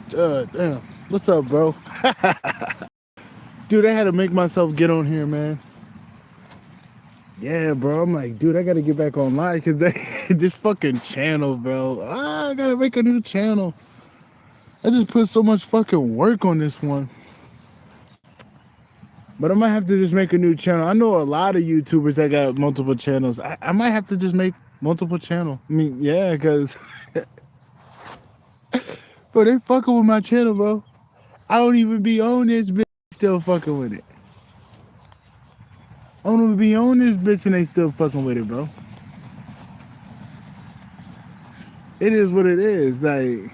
Damn. What's up, bro? Dude, I had to make myself get on here, man. Yeah, bro. I'm like, dude, I gotta get back online because this fucking channel, bro. I gotta make a new channel. I just put so much fucking work on this one. But I might have to just make a new channel. I know a lot of YouTubers that got multiple channels. I might have to just make multiple channel. I mean, yeah, because bro, they fucking with my channel, bro. I don't even be on this bitch, still fucking with it. I don't even be on this bitch and they still fucking with it, bro. It is what it is. Like,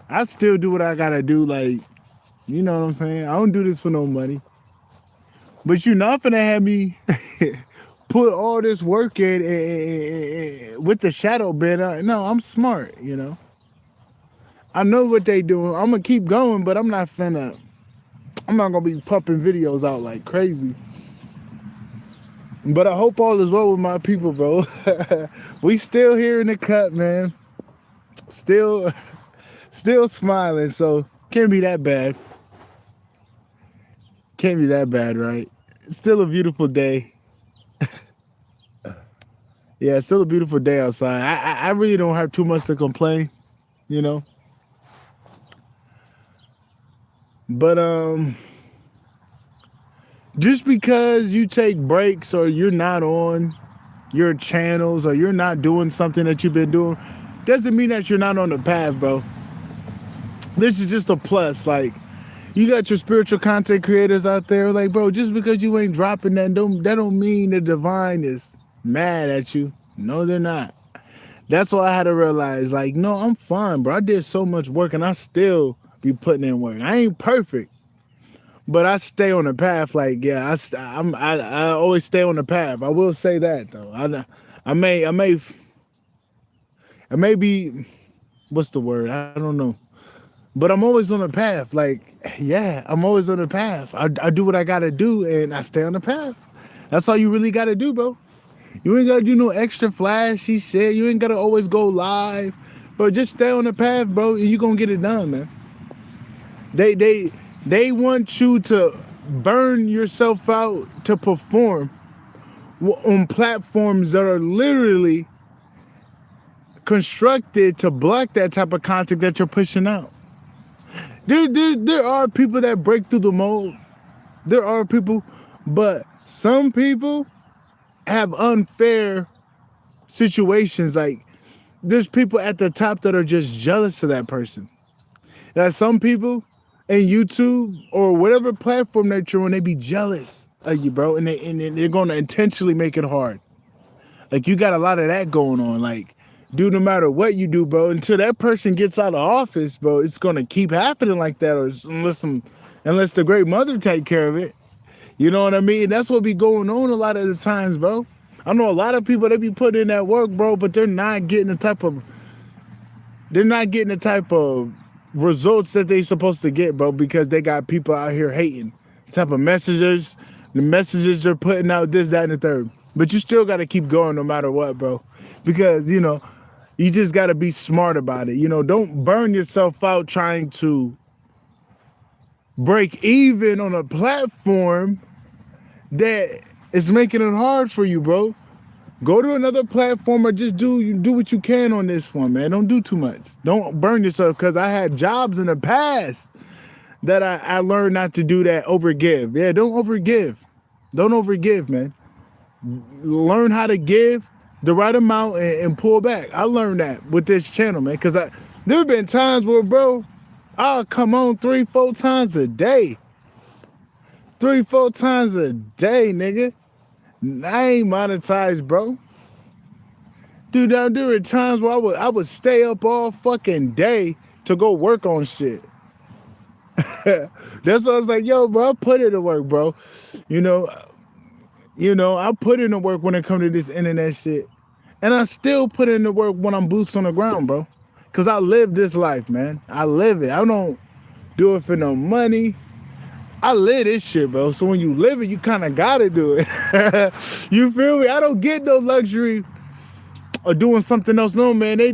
I still do what I gotta do. Like, you know what I'm saying? I don't do this for no money. But you're not finna have me put all this work in with the shadow banner. No, I'm smart, you know. I know what they doing. I'm gonna keep going, but I'm not gonna be pumping videos out like crazy. But I hope all is well with my people, bro. We still here in the cut, man. Still smiling, so can't be that bad. Can't be that bad, right? It's still a beautiful day. Yeah, it's still a beautiful day outside. I really don't have too much to complain, you know. But just because you take breaks or you're not on your channels or you're not doing something that you've been doing doesn't mean that you're not on the path, bro. This is just a plus. Like, you got your spiritual content creators out there, like, bro, just because you ain't dropping that don't mean the divine is mad at you. No, they're not. That's why I had to realize, like, no, I'm fine, bro. I did so much work and I still be putting in work. I ain't perfect, but I stay on the path. Like, yeah, I always stay on the path. I will say that though. I may be, what's the word? I don't know. But I'm always on the path. Like, yeah, I'm always on the path. I do what I gotta do and I stay on the path. That's all you really gotta do, bro. You ain't gotta do no extra flashy shit. You ain't gotta always go live. Bro, just stay on the path, bro, and you gonna get it done, man. They want you to burn yourself out to perform on platforms that are literally constructed to block that type of content that you're pushing out. There are people that break through the mold. There are people, but some people have unfair situations. Like, there's people at the top that are just jealous of that person. That some people in YouTube or whatever platform that you're on, they be jealous of you, bro, and they're going to intentionally make it hard. Like, you got a lot of that going on. Like, dude, no matter what you do, bro, until that person gets out of office, bro, it's gonna keep happening like that, or unless the great mother take care of it. You know what I mean? That's what be going on a lot of the times, bro. I know a lot of people, they be putting in that work, bro, but they're not getting the type of results that they supposed to get, bro, because they got people out here hating. The type of the messages they're putting out, this, that, and the third. But you still got to keep going no matter what, bro, because, you know, you just got to be smart about it. You know, don't burn yourself out trying to break even on a platform that is making it hard for you, bro. Go to another platform or just do what you can on this one, man. Don't do too much. Don't burn yourself, because I had jobs in the past that I learned not to do that, overgive. Yeah, don't overgive. Don't overgive, man. Learn how to give the right amount and pull back. I learned that with this channel, man, because there have been times where, bro, I'll come on 3-4 times a day. 3-4 times a day, nigga. I ain't monetized, bro. Dude, there were times where I would stay up all fucking day to go work on shit. That's why I was like, yo, bro, I put in the work, bro. You know, I put in the work when it comes to this internet shit. And I still put in the work when I'm boots on the ground, bro. Because I live this life, man. I live it. I don't do it for no money. I live this shit, bro. So when you live it, you kind of got to do it. You feel me? I don't get no luxury of doing something else. No, man. They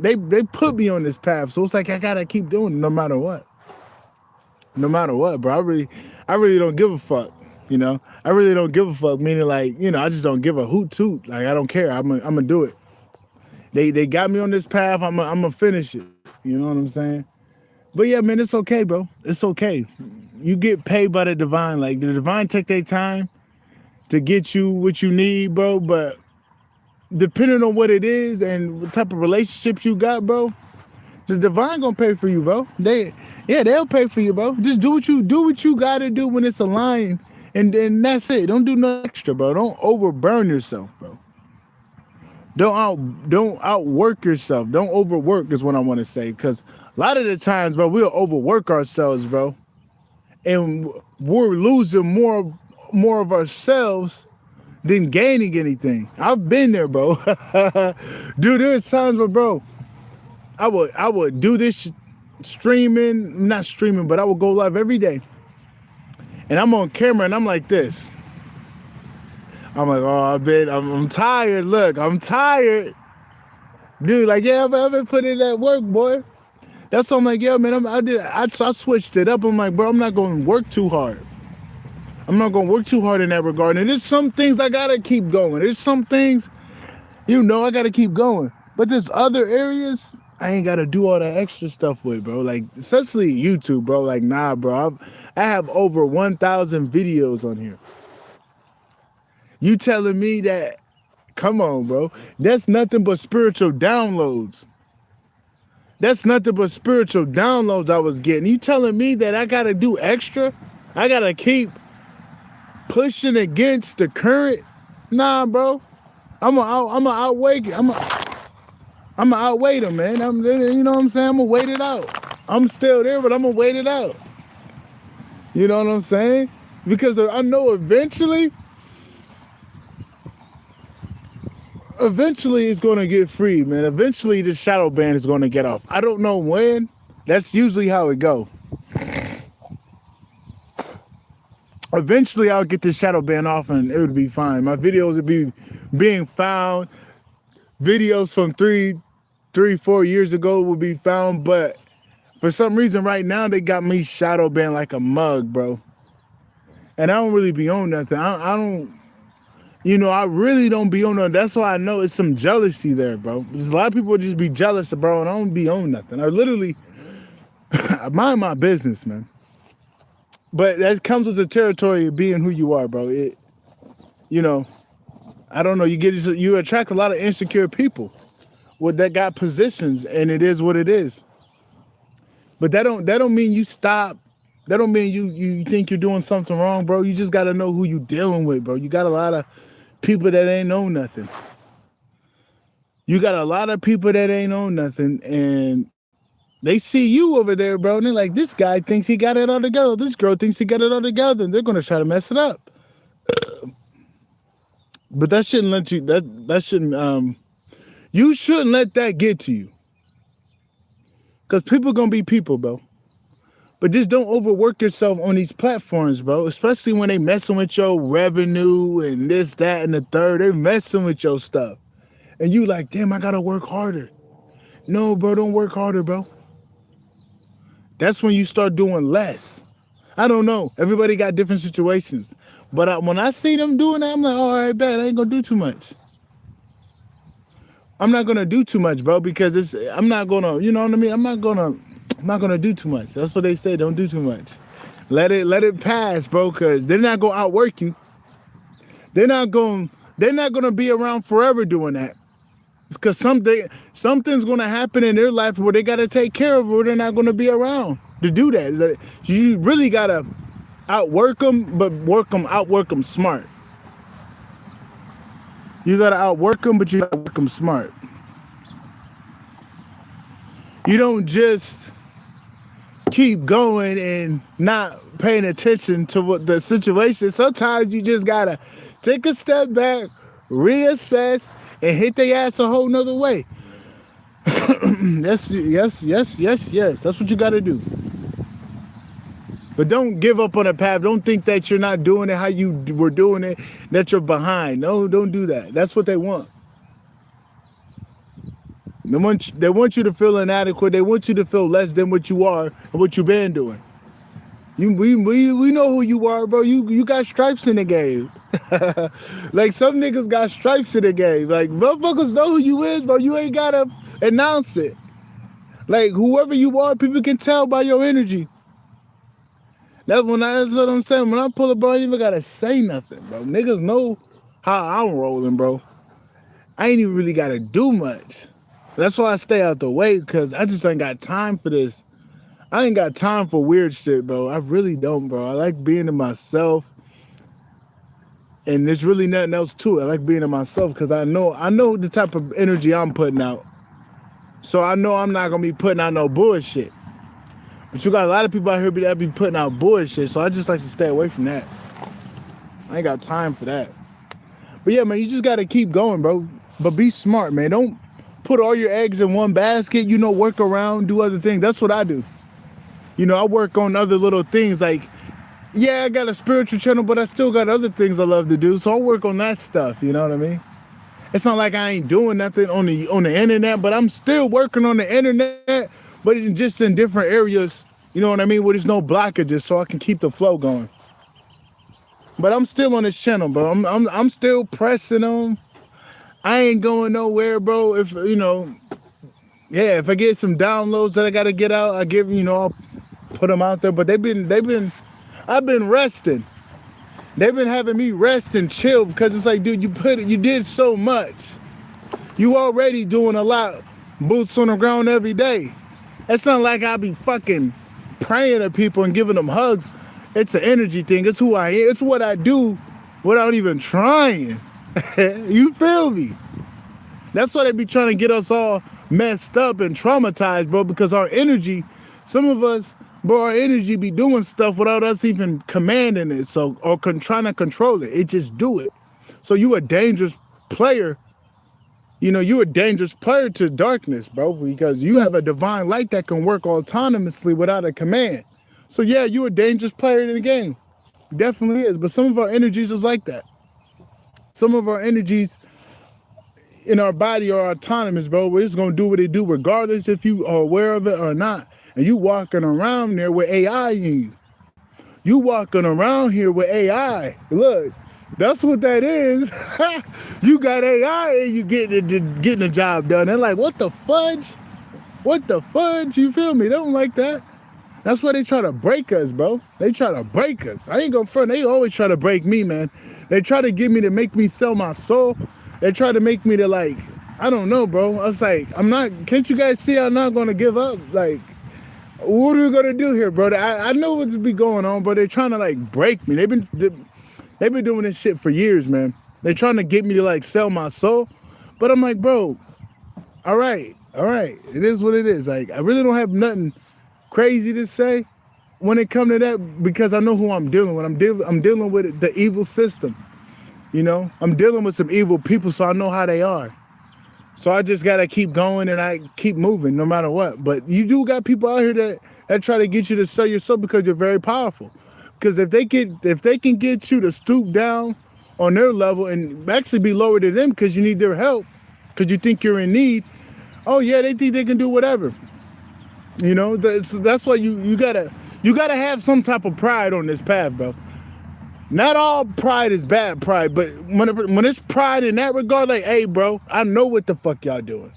they put me on this path, so it's like I gotta keep doing it no matter what. No matter what, bro. I really don't give a fuck. You know, I really don't give a fuck. Meaning, like, you know, I just don't give a hoot toot. Like, I don't care. I'm gonna do it. They got me on this path. I'm gonna finish it. You know what I'm saying? But yeah, man, it's okay, bro. It's okay. You get paid by the divine. Like, the divine take their time to get you what you need, bro. But depending on what it is and what type of relationships you got, bro, the divine gonna pay for you, bro. They'll pay for you, bro. Just do what you gotta do when it's aligned, and that's it. Don't do nothing extra, bro. Don't overburn yourself, bro. Don't outwork yourself. Don't overwork is what I want to say. Because a lot of the times, bro, we'll overwork ourselves, bro, and we're losing more of ourselves than gaining anything. I've been there, bro. Dude, there's times where, bro, I would do this streaming, not streaming, but I would go live every day. And I'm on camera and I'm like this. I'm like, oh, I'm tired. Look, I'm tired. Dude, like, yeah, I've been putting in that work, boy. That's why I'm like, yeah, man, I switched it up. I'm like, bro, I'm not going to work too hard. I'm not going to work too hard in that regard. And there's some things I got to keep going. There's some things, you know, I got to keep going. But there's other areas I ain't got to do all that extra stuff with, bro. Like, especially YouTube, bro. Like, nah, bro. I have over 1,000 videos on here. You telling me that, come on, bro. That's nothing but spiritual downloads. That's nothing but spiritual downloads I was getting. You telling me that I got to do extra? I got to keep pushing against the current? Nah, bro. I'm going to outweigh them, man. You know what I'm saying? I'm going to wait it out. I'm still there, but I'm going to wait it out. You know what I'm saying? Because I know eventually it's going to get free, man. Eventually the shadow ban is going to get off. I don't know when. That's usually how it go. Eventually I'll get the shadow ban off and it would be fine. My videos would be being found. Videos from 4 years ago will be found, but for some reason right now they got me shadow banned like a mug, bro. And I don't really be on nothing. I don't, you know, I really don't be on nothing. That's why I know it's some jealousy there, bro. There's a lot of people just be jealous, bro, and I don't be on nothing. I literally I mind my business, man. But that comes with the territory of being who you are, bro. It, you know, I don't know. You attract a lot of insecure people that got positions, and it is what it is. But that don't mean you stop. That don't mean you think you're doing something wrong, bro. You just gotta know who you dealing with, bro. You got a lot of people that ain't know nothing. You got a lot of people that ain't know nothing, and they see you over there, bro, and they're like, this guy thinks he got it all together. This girl thinks he got it all together, and they're gonna try to mess it up. But that shouldn't let you. That shouldn't. You shouldn't let that get to you, because people gonna be people, bro. But just don't overwork yourself on these platforms, bro. Especially when they messing with your revenue and this, that, and the third. They messing with your stuff. And you like, damn, I gotta work harder. No, bro, don't work harder, bro. That's when you start doing less. I don't know. Everybody got different situations. But when I see them doing that, I'm like, all right, bet. I ain't gonna do too much. I'm not gonna do too much, bro, because I'm not gonna, you know what I mean? I'm not gonna do too much. That's what they say. Don't do too much. Let it pass, bro, because they're not gonna outwork you. They're not gonna be around forever doing that. It's because something's gonna happen in their life where they gotta take care of, or they're not gonna be around to do that. You really gotta outwork them, but outwork them smart. You gotta outwork them, but you gotta work them smart. You don't just keep going and not paying attention to what the situation. Sometimes you just gotta take a step back, reassess, and hit their ass a whole nother way. Yes. That's what you gotta do. But don't give up on the path. Don't think that you're not doing it how you were doing it, that you're behind. No, don't do that. That's what they want. They want you to feel inadequate. They want you to feel less than what you are and what you've been doing. We know who you are, bro. You got stripes in the game. Like some niggas got stripes in the game. Like motherfuckers know who you is, bro. You ain't gotta announce it. Like whoever you are, people can tell by your energy. That's what I'm saying. When I pull up, bro, you even gotta say nothing, bro. Niggas know how I'm rolling, bro. I ain't even really gotta do much. That's why I stay out the way, because I just ain't got time for this. I ain't got time for weird shit, bro. I really don't, bro. I like being to myself. And there's really nothing else to it. I like being to myself because I know the type of energy I'm putting out. So I know I'm not gonna be putting out no bullshit. But you got a lot of people out here that be putting out bullshit. So I just like to stay away from that. I ain't got time for that. But yeah, man, you just gotta keep going, bro. But be smart, man. Don't put all your eggs in one basket. You know, work around, do other things. That's what I do. You know, I work on other little things like, yeah, I got a spiritual channel, but I still got other things I love to do. So I work on that stuff, you know what I mean? It's not like I ain't doing nothing on the internet, but I'm still working on the internet, but just in different areas, you know what I mean, where there's no blockages, so I can keep the flow going. But I'm still on this channel, bro. I'm still pressing on. I ain't going nowhere, bro. If you know, yeah, if I get some downloads that I gotta get out, I give, you know, I'll put them out there. But I've been resting. They've been having me rest and chill because it's like, dude, you did so much. You already doing a lot, boots on the ground every day. It's not like I be fucking praying to people and giving them hugs. It's an energy thing. It's who I am. It's what I do without even trying. You feel me? That's why they be trying to get us all messed up and traumatized, bro, because our energy, some of us, bro, our energy be doing stuff without us even commanding it, so or trying to control it. It just do it. So you a dangerous player. You know, you a dangerous player to darkness, bro, because you have a divine light that can work autonomously without a command. So yeah, you a dangerous player in the game. Definitely is. But some of our energies is like that. Some of our energies in our body are autonomous, bro. We're just gonna do what they do regardless if you are aware of it or not. And you walking around there with AI in you. You walking around here with AI. Look, that's what that is. You got AI and you getting the job done. They're like, what the fudge? What the fudge? You feel me? They don't like that. That's why they try to break us, bro. They try to break us. I ain't gonna front. They always try to break me, man. They try to get me to make me sell my soul. They try to make me to, like, I don't know, bro. I was like, can't you guys see I'm not gonna give up? Like, what are we gonna do here, bro? I know what's be going on, but they're trying to, like, break me. They've been doing this shit for years, man. They're trying to get me to, like, sell my soul. But I'm like, bro, all right. It is what it is. Like, I really don't have nothing crazy to say when it comes to that, because I know who I'm dealing with. I'm dealing with the evil system. You know, I'm dealing with some evil people, so I know how they are. So I just gotta keep going and I keep moving no matter what. But you do got people out here that try to get you to sell yourself because you're very powerful. Because if they can get you to stoop down on their level and actually be lower than them because you need their help, because you think you're in need, oh yeah, they think they can do whatever. You know, that's why you gotta have some type of pride on this path, bro. Not all pride is bad pride, but when it's pride in that regard, like, hey, bro, I know what the fuck y'all doing.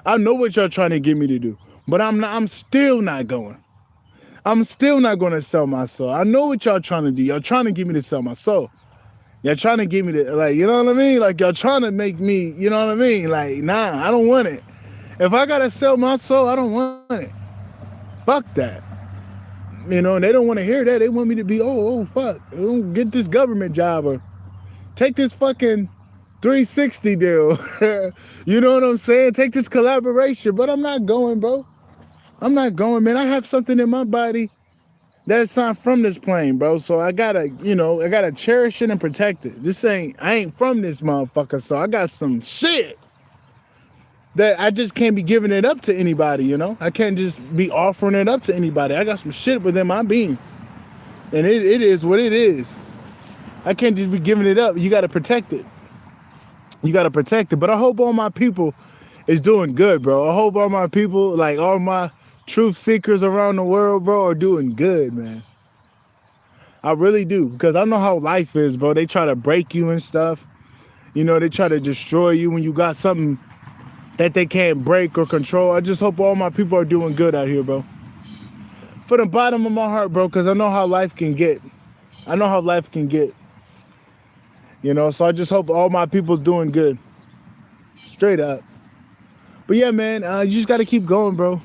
I know what y'all trying to get me to do, but I'm still not going. I'm still not going to sell my soul. I know what y'all trying to do. Y'all trying to get me to sell my soul. Y'all trying to get me to, like, you know what I mean? Like, y'all trying to make me, you know what I mean? Like, nah, I don't want it. If I got to sell my soul, I don't want it. Fuck that. You know, and they don't want to hear that. They want me to be, oh, fuck. Don't get this government job or take this fucking 360 deal. You know what I'm saying? Take this collaboration. But I'm not going, bro. I'm not going, man. I have something in my body that's not from this plane, bro. So I gotta, I gotta cherish it and protect it. I ain't from this motherfucker. So I got some shit that I just can't be giving it up to anybody, you know? I can't just be offering it up to anybody. I got some shit within my being. And it is what it is. I can't just be giving it up. You got to protect it. You got to protect it. But I hope all my people is doing good, bro. I hope all my people, like all my truth seekers around the world, bro, are doing good, man. I really do, because I know how life is, bro. They try to break you and stuff. You know, they try to destroy you when you got something that they can't break or control. I just hope all my people are doing good out here, bro. For the bottom of my heart, bro, because I know how life can get. I know how life can get. You know, so I just hope all my people's doing good. Straight up. But yeah, man, you just got to keep going, bro.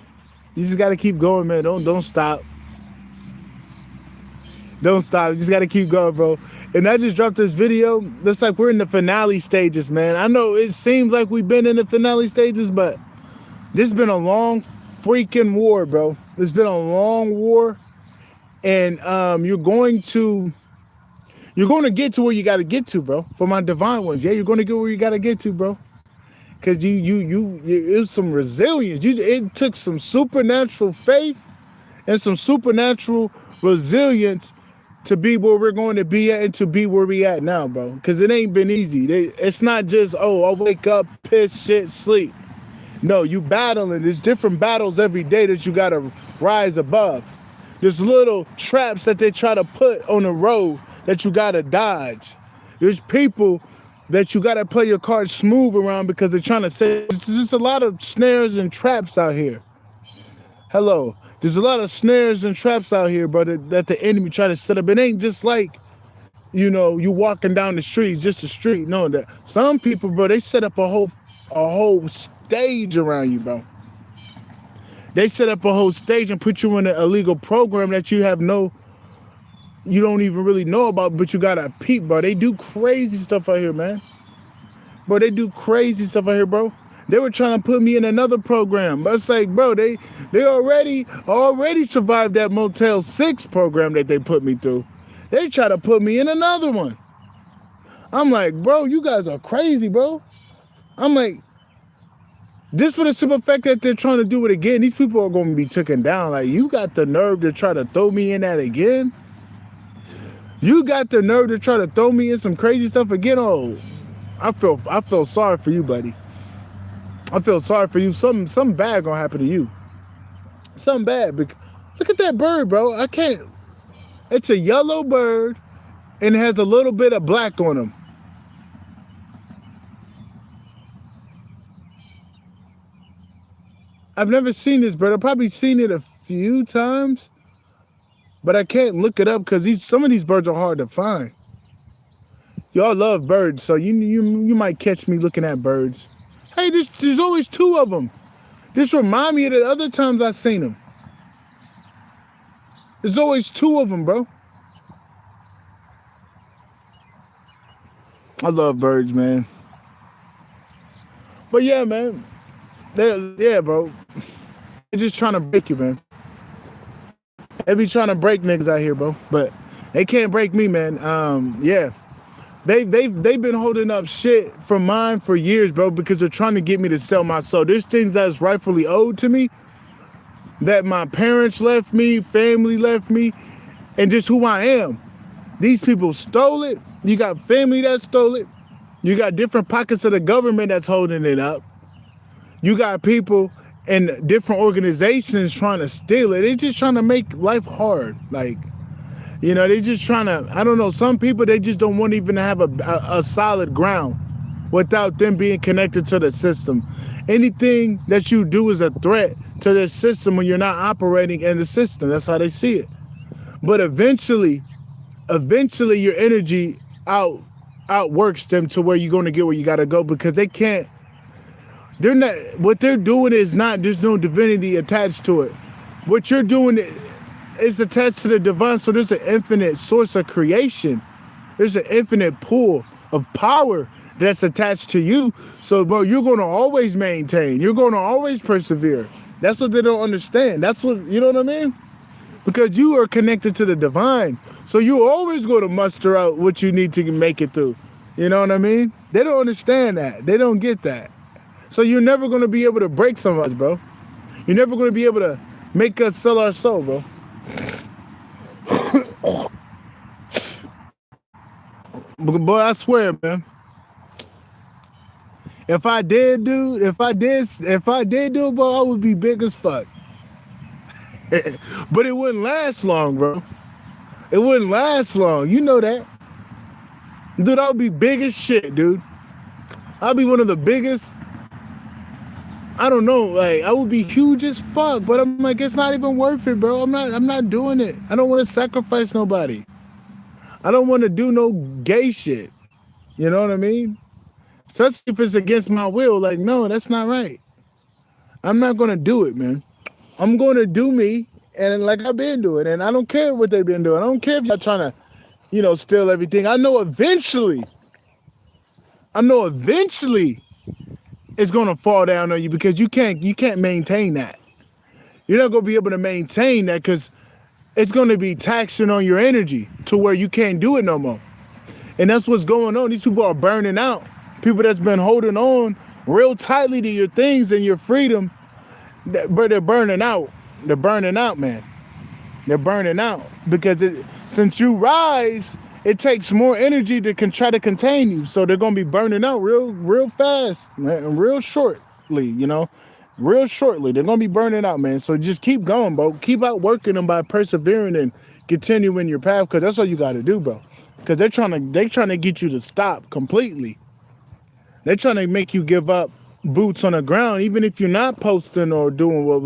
You just got to keep going, man. Don't stop. Don't stop. You just got to keep going, bro. And I just dropped this video. Looks like we're in the finale stages, man. I know it seems like we've been in the finale stages, but this has been a long freaking war, bro. It's been a long war. And you're going to get to where you got to get to, bro. For my divine ones. Yeah, you're going to get where you got to get to, bro. Because it was some resilience. It took some supernatural faith and some supernatural resilience to be where we're going to be at and to be where we at now, bro. Because it ain't been easy. It's not just, oh, I wake up, piss, shit, sleep. No, you battling. There's different battles every day that you got to rise above. There's little traps that they try to put on the road that you got to dodge. There's people that you got to play your cards smooth around because they're trying to say, there's just a lot of snares and traps out here. Hello. There's a lot of snares and traps out here, bro, that the enemy try to set up. It ain't just like, you know, you walking down the street, just a street. No, that some people, bro, they set up a whole stage around you, bro. They set up a whole stage and put you in an illegal program that you don't even really know about, but you gotta peep, bro. They do crazy stuff out here, man. Bro, they do crazy stuff out here, bro. They were trying to put me in another program. But it's like, bro, they already survived that Motel 6 program that they put me through. They try to put me in another one. I'm like, bro, you guys are crazy, bro. I'm like, just for the simple fact that they're trying to do it again, these people are going to be taken down. Like, you got the nerve to try to throw me in that again? You got the nerve to try to throw me in some crazy stuff again? Oh, I feel sorry for you, buddy. I feel sorry for you. Something bad gonna happen to you. Something bad. Look at that bird, bro. I can't. It's a yellow bird and it has a little bit of black on him. I've never seen this bird. I've probably seen it a few times, but I can't look it up because some of these birds are hard to find. Y'all love birds, so you might catch me looking at birds. Hey, there's always two of them. This remind me of the other times I've seen them. There's always two of them, bro. I love birds, man. But yeah, man. Yeah, bro. They're just trying to break you, man. They be trying to break niggas out here, bro. But they can't break me, man. Yeah. They've been holding up shit from mine for years, bro, because they're trying to get me to sell my soul. There's things that's rightfully owed to me that my parents left me, family left me, and just who I am. These people stole it. You got family that stole it. You got different pockets of the government that's holding it up. You got people in different organizations trying to steal it. They're just trying to make life hard. Like, you know, they just trying to, I don't know, some people, they just don't want even to have a solid ground without them being connected to the system. Anything that you do is a threat to the system when you're not operating in the system. That's how they see it. But eventually your energy outworks them to where you're going to get where you got to go, because they can't, they're not, what they're doing is not, there's no divinity attached to it. What you're doing is attached to the divine, so there's an infinite source of creation. There's an infinite pool of power that's attached to you. So, bro, you're going to always maintain. You're going to always persevere. That's what they don't understand. That's what, you know what I mean? Because you are connected to the divine. So you're always going to muster out what you need to make it through. You know what I mean? They don't understand that. They don't get that. So you're never going to be able to break some of us, bro. You're never going to be able to make us sell our soul, bro. Boy, I swear, man. If I did, dude, if I did do it, bro, I would be big as fuck. But it wouldn't last long, bro. It wouldn't last long. You know that. Dude, I would be big as shit, dude. I'd be one of the biggest. I don't know, like I would be huge as fuck, but I'm like, it's not even worth it, bro. I'm not doing it. I don't want to sacrifice nobody. I don't want to do no gay shit. You know what I mean? Especially if it's against my will. Like, no, that's not right. I'm not gonna do it, man. I'm gonna do me, and like I've been doing, and I don't care what they've been doing. I don't care if y'all trying to, steal everything. I know eventually it's gonna fall down on you because you can't maintain that. You're not gonna be able to maintain that because it's gonna be taxing on your energy to where you can't do it no more. And that's what's going on. These people are burning out. People that's been holding on real tightly to your things and your freedom, but they're burning out. They're burning out, man. They're burning out because since you rise, it takes more energy to try to contain you. So they're gonna be burning out real fast, man, real shortly. Real shortly. They're gonna be burning out, man. So just keep going, bro. Keep outworking them by persevering and continuing your path, because that's all you got to do, bro. Because they're trying to get you to stop completely. They're trying to make you give up boots on the ground, even if you're not posting or doing what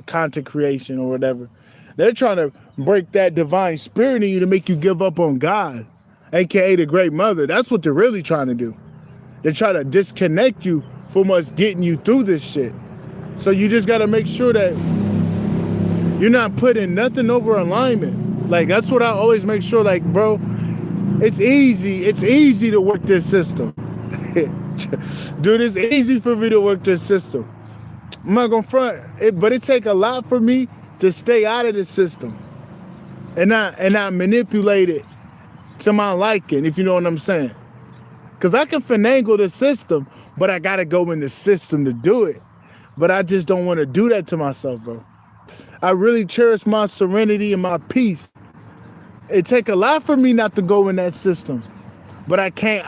content creation or whatever. They're trying to break that divine spirit in you to make you give up on God, aka the Great Mother. That's what they're really trying to do. They're trying to disconnect you from us getting you through this shit. So you just got to make sure that you're not putting nothing over alignment. Like, that's what I always make sure, like, bro, it's easy to work this system. Dude, it's easy for me to work this system. I'm not gonna front it, but it take a lot for me to stay out of the system and not manipulate it to my liking, if you know what I'm saying. Because I can finagle the system, but I gotta go in the system to do it. But I just don't want to do that to myself, bro. I really cherish my serenity and my peace. It take a lot for me not to go in that system, but I can't.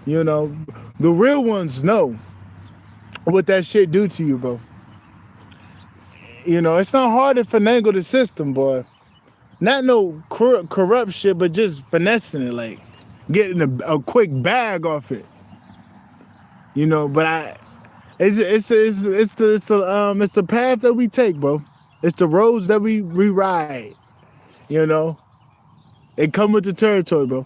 The real ones know what that shit do to you, bro. It's not hard to finagle the system, boy. Not no corrupt shit, but just finessing it, like getting a quick bag off it. But it's the path that we take, bro. It's the roads that we ride. It come with the territory, bro.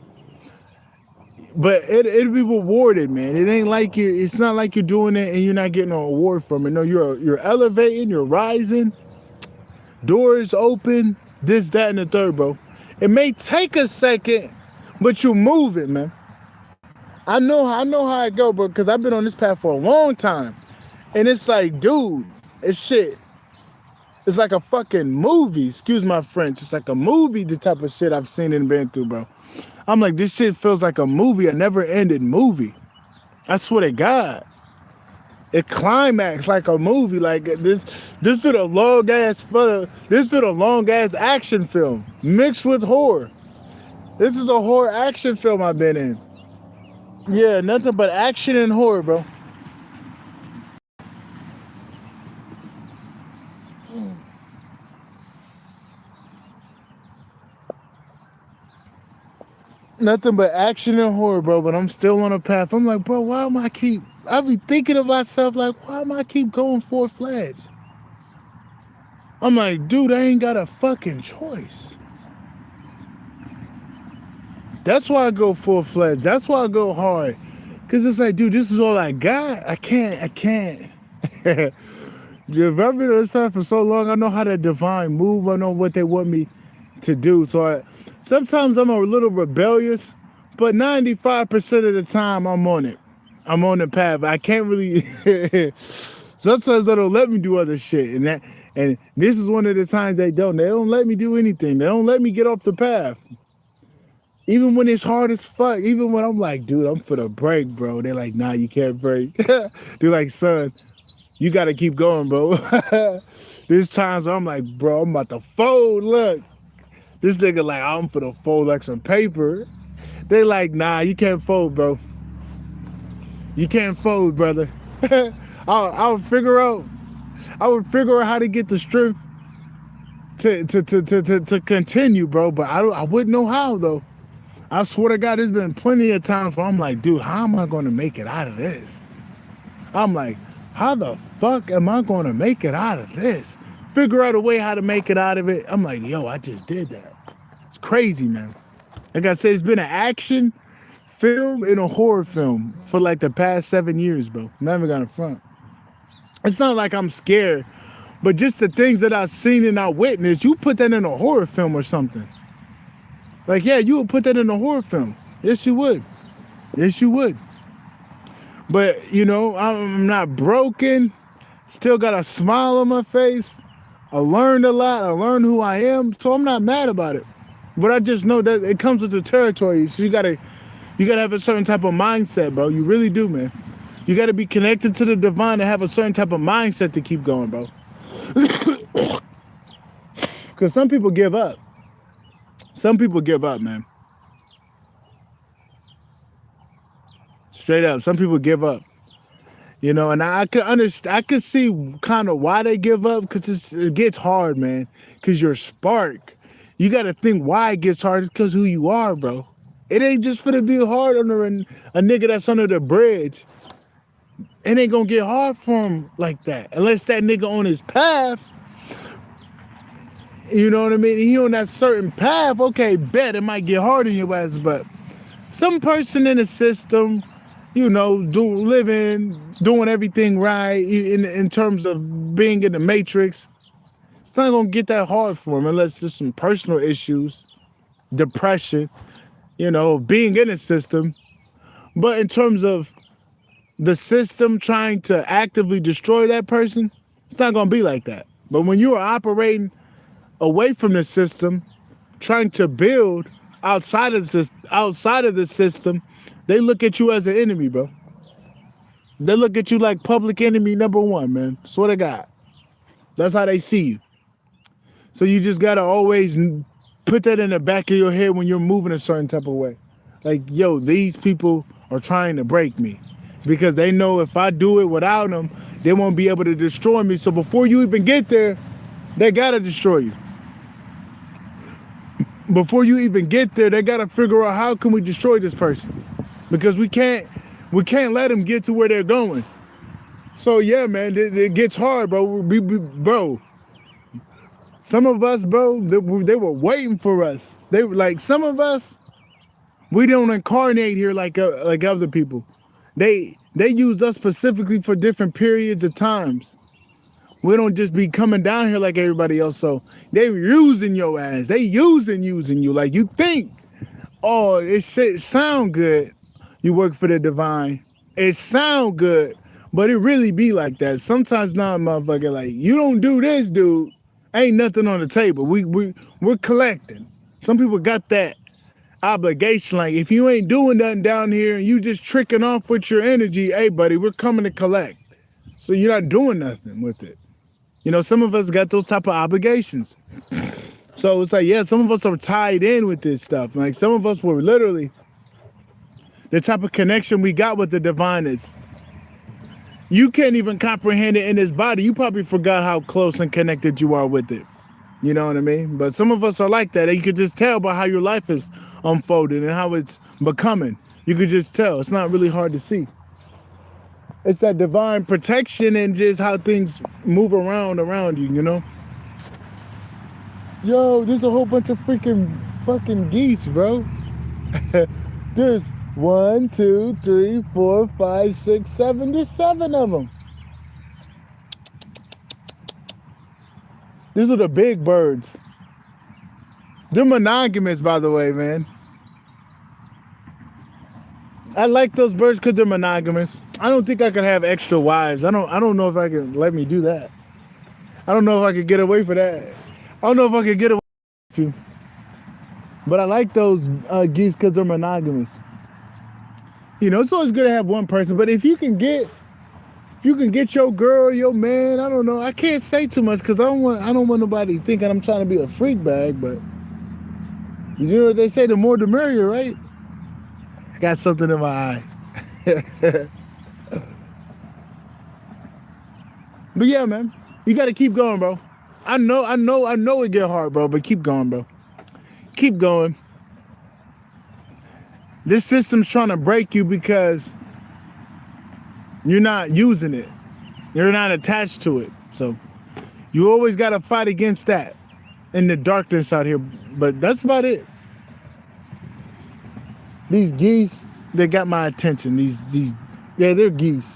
But it'll be rewarded, man. It ain't like it's not like you're doing it and you're not getting an award from it. No, you're elevating, you're rising, doors open, this, that, and the third, bro. It may take a second, but you're moving, man. I know how it go, bro, because I've been on this path for a long time. And it's like, dude, it's shit. It's like a fucking movie. Excuse my French. It's like a movie, the type of shit I've seen and been through, bro. I'm like, this shit feels like a movie, a never-ending movie. I swear to God. It climaxed like a movie. Like this been a long ass action film mixed with horror. This is a horror action film I've been in. Yeah, nothing but action and horror, bro. Nothing but action and horror, bro, but I'm still on a path. I'm like, bro, I be thinking of myself like, why am I keep going full-fledged? I'm like, dude, I ain't got a fucking choice. That's why I go full-fledged. That's why I go hard. Because it's like, dude, this is all I got. I can't. Dude, I've been on this path for so long, I know how to divine move. I know what they want me to do. So sometimes I'm a little rebellious, but 95% of the time I'm on it. I'm on the path. I can't really. Sometimes they don't let me do other shit, and this is one of the times they don't. They don't let me do anything. They don't let me get off the path. Even when it's hard as fuck. Even when I'm like, dude, I'm for the break, bro. They're like, nah, you can't break. They're like, son, you gotta keep going, bro. There's times I'm like, bro, I'm about to fold. Look. This nigga like, I'm finna fold like some paper. They like, nah, you can't fold, bro. You can't fold, brother. I would figure out. I would figure out how to get the strength to continue, bro. But I wouldn't know how though. I swear to God, there's been plenty of times where I'm like, dude, how am I going to make it out of this? I'm like, how the fuck am I going to make it out of this? Figure out a way how to make it out of it. I'm like, yo, I just did that. It's crazy, man. Like I said, it's been an action film and a horror film for like the past 7 years, bro. I'm not even gonna front. It's not like I'm scared, but just the things that I've seen and I witnessed, you put that in a horror film or something. Like, yeah, you would put that in a horror film. Yes, you would. Yes, you would. But, you know, I'm not broken. Still got a smile on my face. I learned a lot. I learned who I am. So I'm not mad about it. But I just know that it comes with the territory. So you gotta have a certain type of mindset, bro. You really do, man. You gotta be connected to the divine and have a certain type of mindset to keep going, bro. Because some people give up. Some people give up, man. Straight up, some people give up. You know, and I could understand. I could see kind of why they give up, because it gets hard, man. Because your spark, you got to think why it gets hard. It's because who you are, bro. It ain't just for to be hard under a nigga that's under the bridge. It ain't gonna get hard for him like that, unless that nigga on his path. You know what I mean? He on that certain path. Okay, bet it might get hard in your ass, but some person in the system, you know, doing everything right in terms of being in the matrix, it's not gonna get that hard for him unless there's some personal issues, depression, you know, being in the system. But in terms of the system trying to actively destroy that person, it's not gonna be like that. But when you are operating away from the system, trying to build outside of the system, they look at you as an enemy, bro. They look at you like public enemy number one, man. Swear to God. That's how they see you. So you just gotta always put that in the back of your head when you're moving a certain type of way. Like, yo, these people are trying to break me, because they know if I do it without them, they won't be able to destroy me. So before you even get there, they gotta destroy you. Before you even get there, they gotta figure out how can we destroy this person, because we can't let them get to where they're going. So yeah, man, it gets hard, bro. Bro, some of us, bro, they were waiting for us. They were like, some of us, we don't incarnate here like other people. They use us specifically for different periods of times. We don't just be coming down here like everybody else. So they using your ass. They using you. Like, you think, oh, it sound good. You work for the divine. It sound good, but it really be like that. Sometimes not, motherfucker. Like, you don't do this, dude. Ain't nothing on the table. We're collecting. Some people got that obligation. Like, if you ain't doing nothing down here and you just tricking off with your energy, hey, buddy, we're coming to collect. So you're not doing nothing with it. You know, some of us got those type of obligations. So it's like, yeah, some of us are tied in with this stuff. Like, some of us were literally, the type of connection we got with the divine is, you can't even comprehend it in this body. You probably forgot how close and connected you are with it. You know what I mean? But some of us are like that. And you could just tell by how your life is unfolding and how it's becoming. You could just tell. It's not really hard to see. It's that divine protection and just how things move around you, you know? Yo, there's a whole bunch of fucking geese, bro. There's 1, 2, 3, 4, 5, 6, 7. There's 7 of them. These are the big birds. They're monogamous, by the way, man. I like those birds because they're monogamous. I don't think I could have extra wives. I don't know if I can let me do that. I don't know if I could get away for that. I don't know if I could get away with you. But I like those geese because they're monogamous. You know, it's always good to have one person. But if you can get your girl, your man, I don't know. I can't say too much because I don't want nobody thinking I'm trying to be a freak bag. But you know what they say? The more the merrier, right? I got something in my eye. But yeah, man, you got to keep going, bro. I know it get hard, bro, but keep going, bro. Keep going. This system's trying to break you because you're not using it. You're not attached to it. So you always got to fight against that in the darkness out here. But that's about it. These geese, they got my attention. Yeah, they're geese.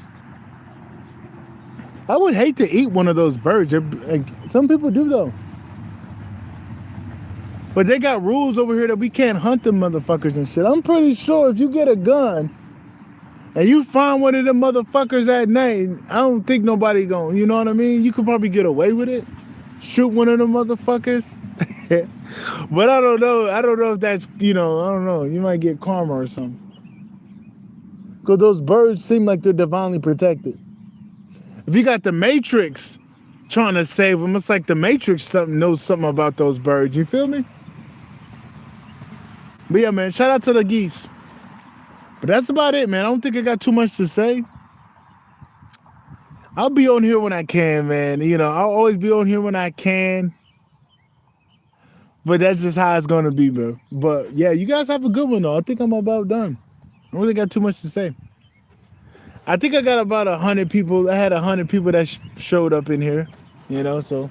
I would hate to eat one of those birds. Like, some people do though. But they got rules over here that we can't hunt them motherfuckers and shit. I'm pretty sure if you get a gun and you find one of them motherfuckers at night, I don't think nobody going, you know what I mean? You could probably get away with it. Shoot one of them motherfuckers. But I don't know. I don't know if that's, I don't know. You might get karma or something. Because those birds seem like they're divinely protected. If you got the Matrix trying to save them, it's like the Matrix knows something about those birds. You feel me? But yeah, man, shout out to the geese. But that's about it, man. I don't think I got too much to say. I'll be on here when I can, man. I'll always be on here when I can. But that's just how it's going to be, bro. But yeah, you guys have a good one, though. I think I'm about done. I don't really got too much to say. I think I got about 100 people. I had 100 people that showed up in here, so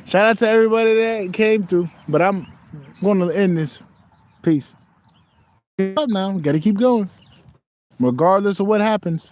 shout out to everybody that came through. But I'm going to end this. Peace. Up now. Got to keep going. Regardless of what happens.